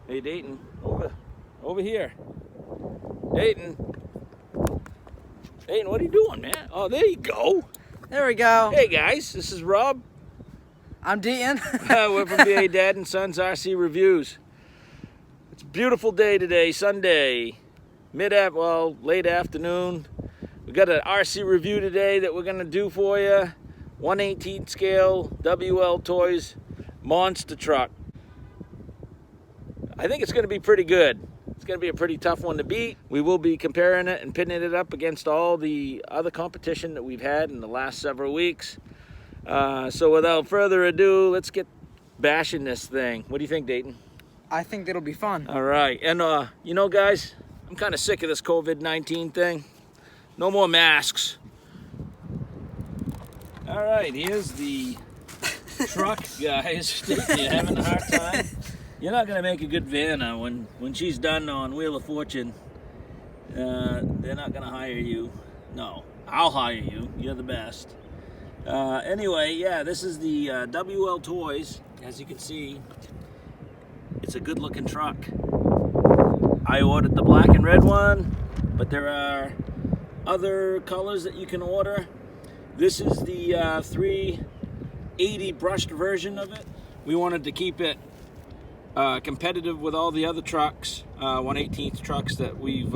Hey, Dayton, over here. Dayton, what are you doing, man? Oh, there you go. There we go. Hey, guys, this is Rob. I'm Deaton. We're from BA Dad and Sons RC Reviews. It's a beautiful day today, Sunday, late afternoon. We got an RC review today that we're gonna do for you. 1/18 scale WLTOYS monster truck. I think it's gonna be pretty good. It's gonna be a pretty tough one to beat. We will be comparing it and pitting it up against all the other competition that we've had in the last several weeks. So without further ado, let's get bashing this thing. What do you think, Dayton? I think it'll be fun. All right, and you know, guys, I'm kind of sick of this COVID-19 thing. No more masks. All right, here's the truck, guys. Dayton, you're having a hard time. You're not gonna make a good Vanna when she's done on Wheel of Fortune. They're not gonna hire you. No, I'll hire you. You're the best. Anyway, yeah, this is the WLTOYS. As you can see, it's a good looking truck. I ordered the black and red one, but there are other colors that you can order. This is the 380 brushed version of it. We wanted to keep it competitive with all the other trucks, 1/18 trucks that we've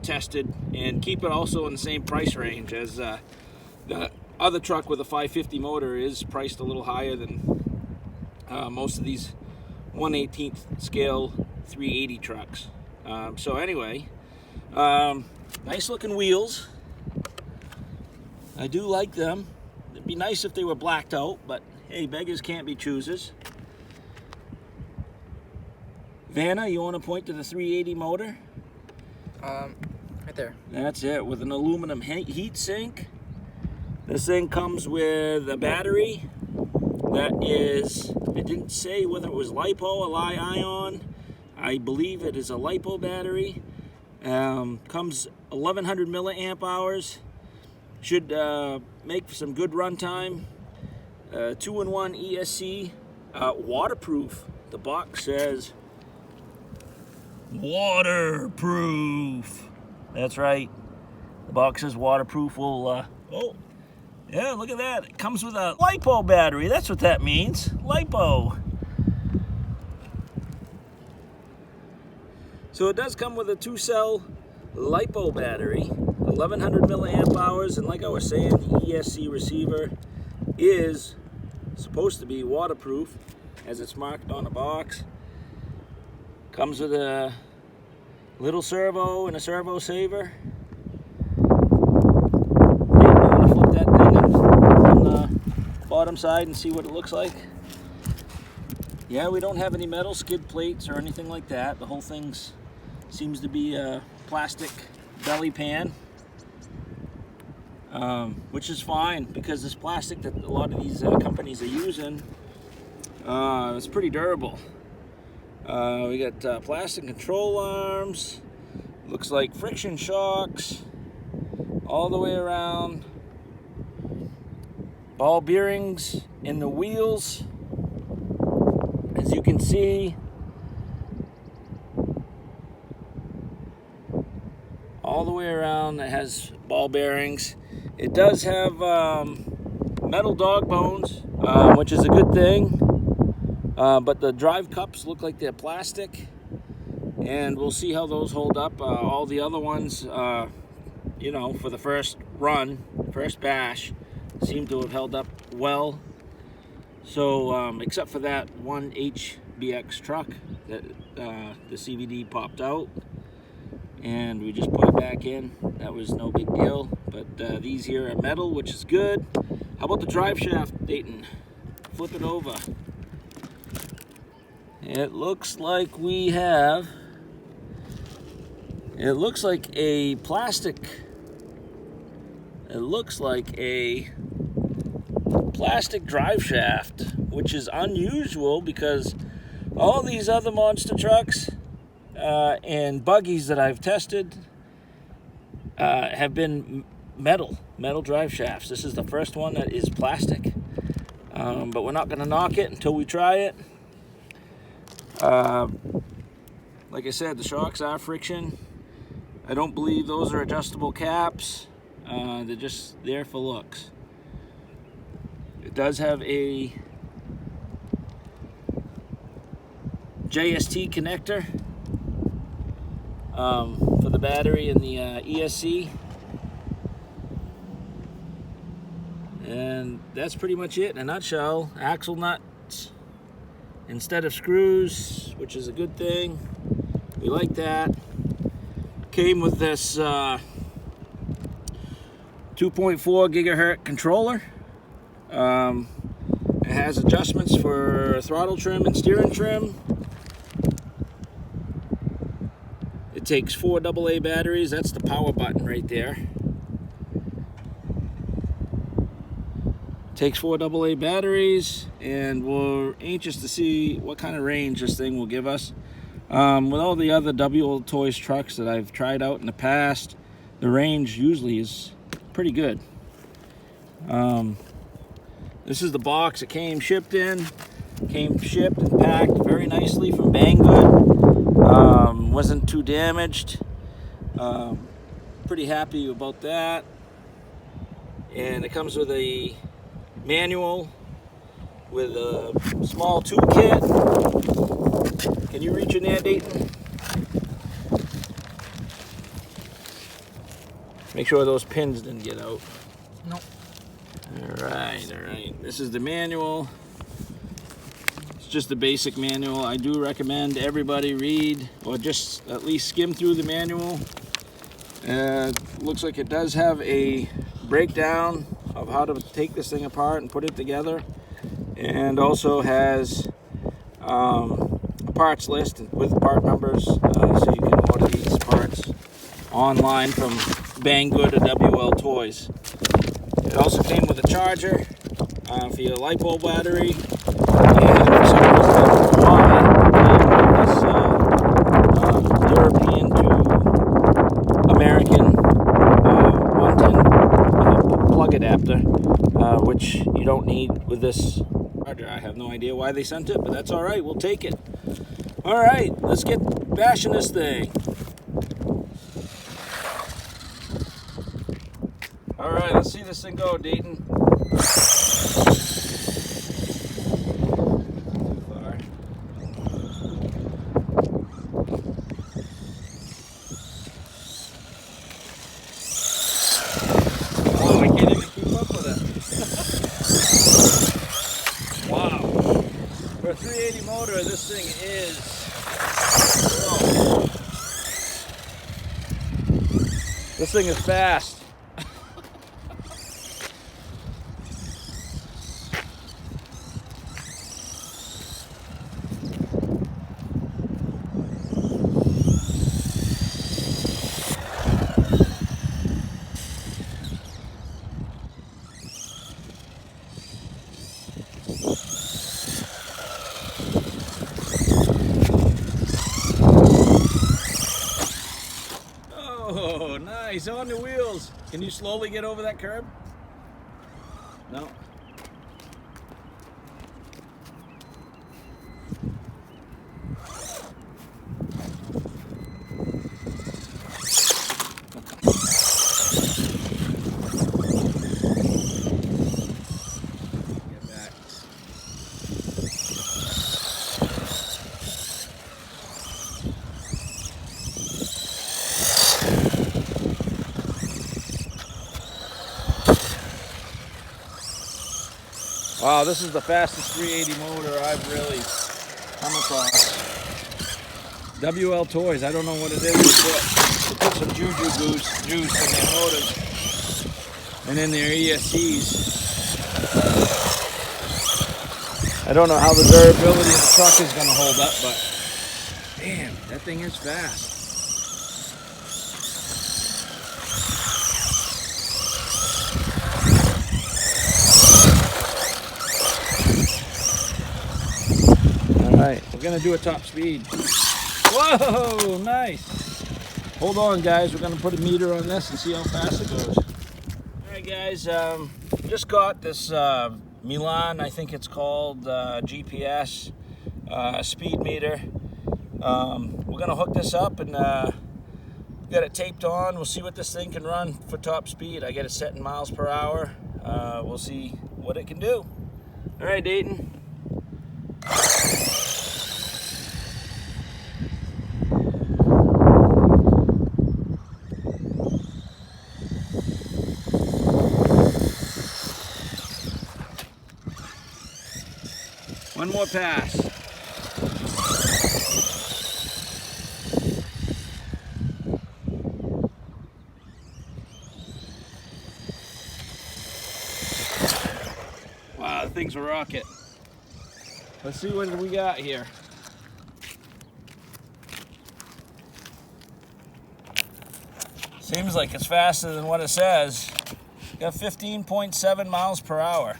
tested, and keep it also in the same price range as the other truck with a 550 motor is priced a little higher than most of these 1/18 scale 380 trucks. So anyway, nice looking wheels. I do like them. It'd be nice if they were blacked out, but hey, beggars can't be choosers. Vanna, you want to point to the 380 motor? Right there. That's it, with an aluminum heat sink. This thing comes with a battery that is, it didn't say whether it was LiPo or Li-ion. I believe it is a LiPo battery. Comes 1100 milliamp hours. Should make for some good run time. 2-in-1 ESC, waterproof. The box says waterproof. That's right. The box says waterproof. Will oh, yeah, look at that. It comes with a LiPo battery. That's what that means. LiPo. So it does come with a 2-cell LiPo battery, 1100 milliamp hours, and like I was saying, the ESC receiver is supposed to be waterproof, as it's marked on the box. Comes with a little servo and a servo saver. I'm gonna flip that thing on the bottom side and see what it looks like. Yeah, we don't have any metal skid plates or anything like that. The whole thing seems to be a plastic belly pan, which is fine because this plastic that a lot of these companies are using is pretty durable. We got plastic control arms, looks like friction shocks all the way around, ball bearings in the wheels, as you can see, all the way around. It has ball bearings. It does have metal dog bones, which is a good thing. But the drive cups look like they're plastic, and we'll see how those hold up. All the other ones, you know, for the first bash, seem to have held up well. So, except for that one HBX truck that the CVD popped out, and we just put it back in. That was no big deal. But these here are metal, which is good. How about the drive shaft, Dayton? Flip it over. It looks like we have, it looks like a plastic drive shaft, which is unusual because all these other monster trucks and buggies that I've tested have been metal drive shafts. This is the first one that is plastic, but we're not going to knock it until we try it. Like I said, the shocks are friction. I don't believe those are adjustable caps. They're just there for looks. It does have a JST connector for the battery and the ESC. And that's pretty much it in a nutshell. Axle nuts instead of screws, which is a good thing. We like that. Came with this 2.4 gigahertz controller. It has adjustments for throttle trim and steering trim. It takes 4 AA batteries. That's the power button right there. Takes 4 AA batteries, and we're anxious to see what kind of range this thing will give us. With all the other WLTOYS trucks that I've tried out in the past, the range usually is pretty good. This is the box it came shipped in. Came shipped and packed very nicely from Banggood. Wasn't too damaged. Pretty happy about that. And it comes with a manual with a small toolkit. Can you reach in there, Dayton? Make sure those pins didn't get out. Nope. Alright. This is the manual. It's just the basic manual. I do recommend everybody read or just at least skim through the manual. Looks like it does have a breakdown of how to take this thing apart and put it together, and also has a parts list with part numbers, so you can order these parts online from Banggood or WLTOYS. It also came with a charger for your LiPo battery, and for some reason I don't know why it came with this European to American 110 plug adapter, which you don't need with this charger. I have no idea why they sent it, but that's alright, we'll take it. Alright, let's get bashing this thing. Alright, let's see this thing go, Dayton. Too far. Oh, I can't even keep up with it. Wow. For a 380 motor, this thing is slow. This thing is fast. Oh, nice, on the wheels. Can you slowly get over that curb? No. Get back. Wow, this is the fastest 380 motor I've really come across. WLTOYS, I don't know what it is. They put some juice in their motors and in their ESCs. I don't know how the durability of the truck is going to hold up, but damn, that thing is fast. Alright, we're going to do a top speed. Whoa, nice. Hold on, guys. We're going to put a meter on this and see how fast it goes. Alright, guys. Just got this Milan, I think it's called, GPS. speed meter. We're gonna hook this up and get it taped on. We'll see what this thing can run for top speed. I get it set in miles per hour. We'll see what it can do. All right, Dayton. One more pass. Wow, the thing's a rocket. Let's see what we got here. Seems like it's faster than what it says. Got 15.7 miles per hour.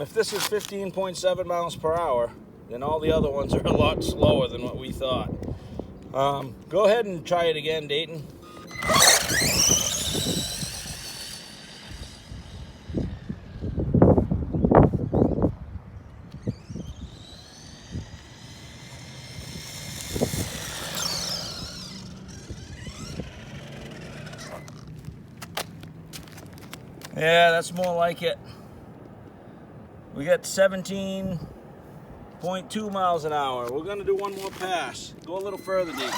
If this is 15.7 miles per hour, then all the other ones are a lot slower than what we thought. Go ahead and try it again, Dayton. Yeah, that's more like it. We got 17.2 miles an hour. We're gonna do one more pass. Go a little further, Dayton.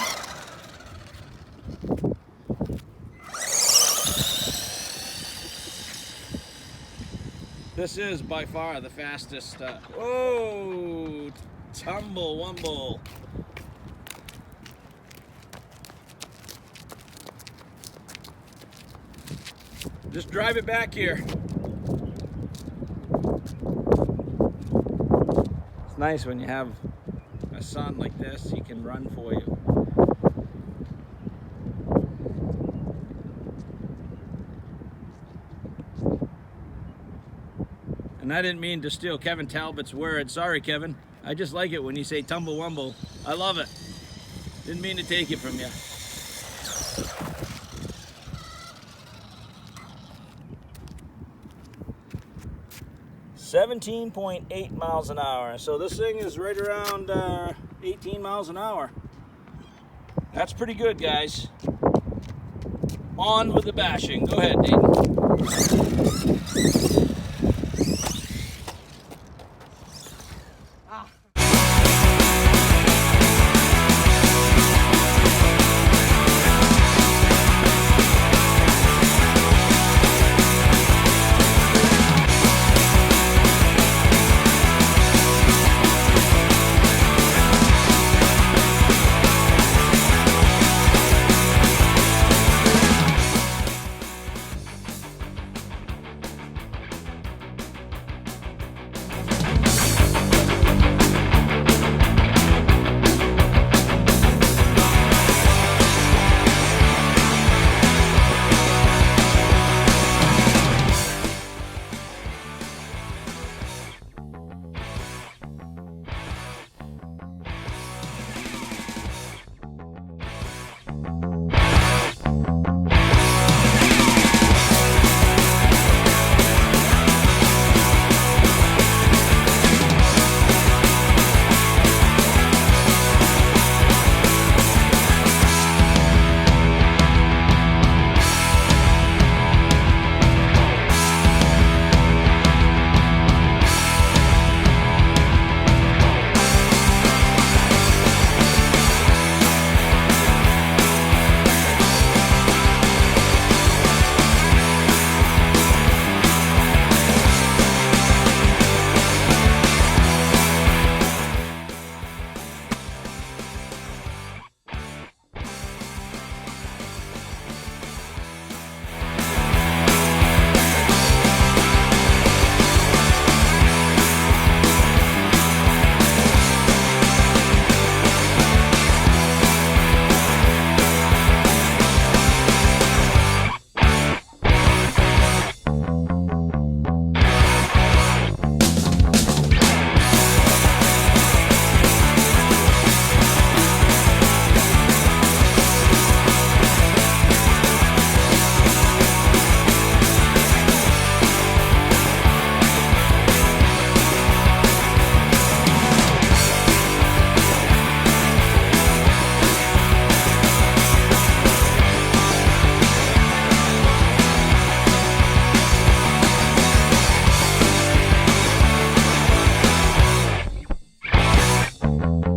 This is by far the fastest. Oh, tumble wumble. Just drive it back here. It's nice when you have a son like this, he can run for you. And I didn't mean to steal Kevin Talbot's word. Sorry, Kevin. I just like it when you say tumble wumble. I love it. Didn't mean to take it from you. 17.8 miles an hour. So this thing is right around 18 miles an hour. That's pretty good, guys. On with the bashing. Go ahead, Dayton. Bye.